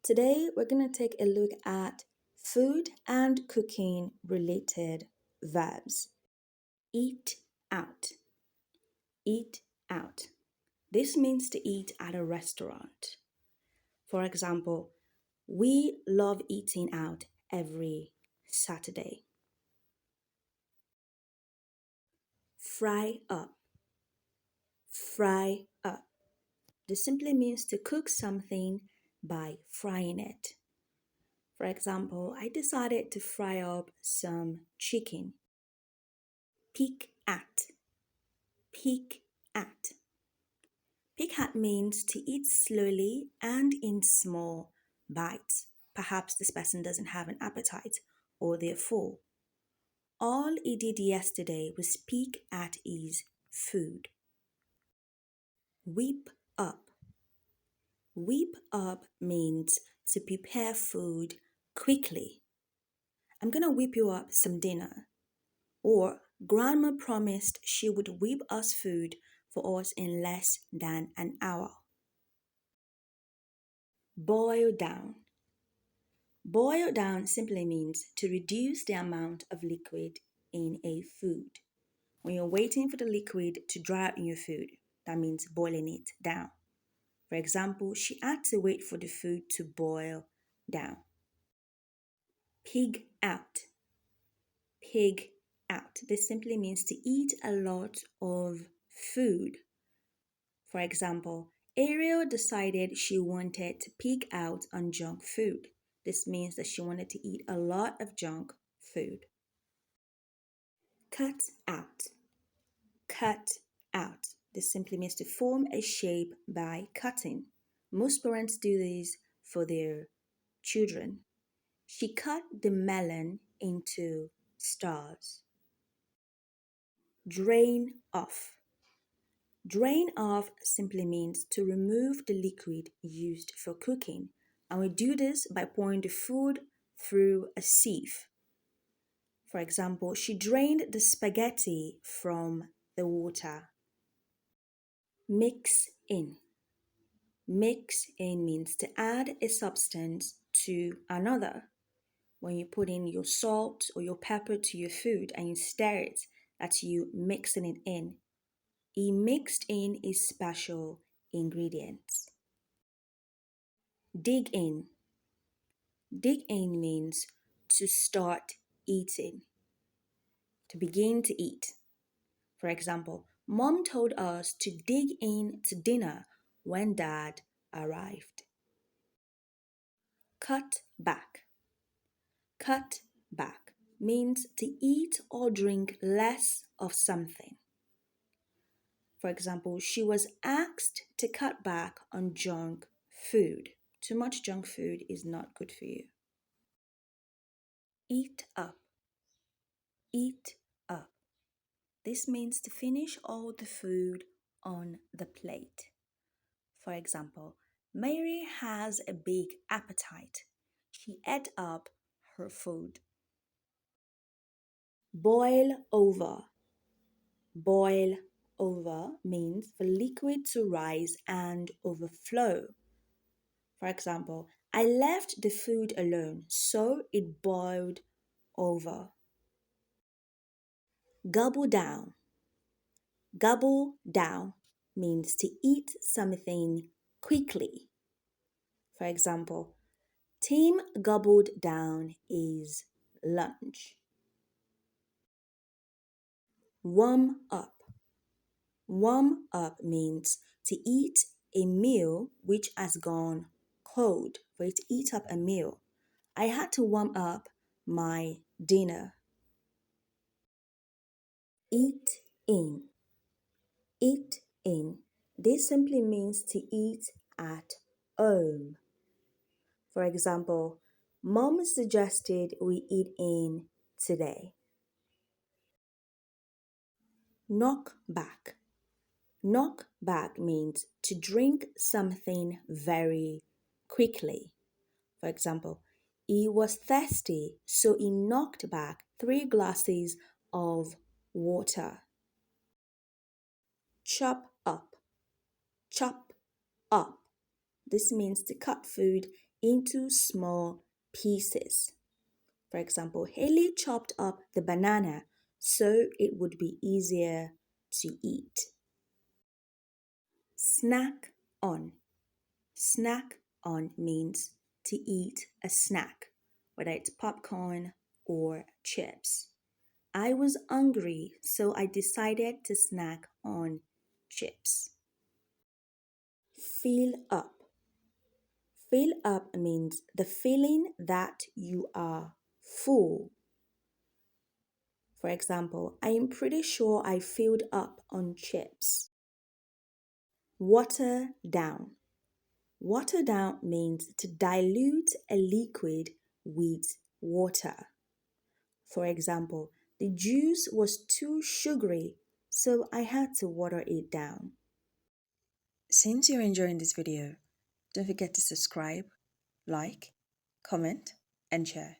Today, we're going to take a look at food and cooking related verbs. Eat out. Eat out. This means to eat at a restaurant. For example, we love eating out every Saturday. Fry up. Fry up. This simply means to cook something by frying it. For example, I decided to fry up some chicken. Peek at. Peek at. Peek at means to eat slowly and in small bites. Perhaps this person doesn't have an appetite or they're full. All he did yesterday was peek at his food. Whip up. Whip up means to prepare food quickly. I'm gonna whip you up some dinner. Or Grandma promised she would whip us food for us in less than an hour. Boil down. Boil down simply means to reduce the amount of liquid in a food. When you're waiting for the liquid to dry out in your food, that means boiling it down. For example, she had to wait for the food to boil down. Pig out. Pig out. This simply means to eat a lot of food. For example, Ariel decided she wanted to pig out on junk food. This means that she wanted to eat a lot of junk food. Cut out. Cut out. This simply means to form a shape by cutting. Most parents do this for their children. She cut the melon into stars. Drain off. Drain off simply means to remove the liquid used for cooking, and we do this by pouring the food through a sieve. For example, she drained the spaghetti from the water. Mix in. Mix in means to add a substance to another. When you put in your salt or your pepper to your food and you stir it, that's you mixing it in. He mixed in his special ingredients. Dig in. Dig in means to start eating, to begin to eat. For example, Mom told us to dig in to dinner when Dad arrived. Cut back. Cut back means to eat or drink less of something. For example, she was asked to cut back on junk food. Too much junk food is not good for you. Eat up. Eat up. This means to finish all the food on the plate. For example, Mary has a big appetite. She ate up her food. Boil over. Boil over means for liquid to rise and overflow. For example, I left the food alone, so it boiled over. Gobble down. Gobble down means to eat something quickly. For example, Tim gobbled down his lunch. Warm up. Warm up means to eat a meal which has gone cold. For you to eat up a meal. I had to warm up my dinner. Eat in. Eat in. This simply means to eat at home. For example, Mom suggested we eat in today. Knock back. Knock back means to drink something very quickly. For example, he was thirsty, so he knocked back 3 glasses of water. Chop up. Chop up. This means to cut food into small pieces. For example, Haley chopped up the banana so it would be easier to eat. Snack on. Snack on means to eat a snack, whether it's popcorn or chips. I was hungry, so I decided to snack on chips. Fill up. Fill up means the feeling that you are full. For example, I am pretty sure I filled up on chips. Water down. Water down means to dilute a liquid with water. For example, the juice was too sugary, so I had to water it down. Since you're enjoying this video, don't forget to subscribe, like, comment, and share.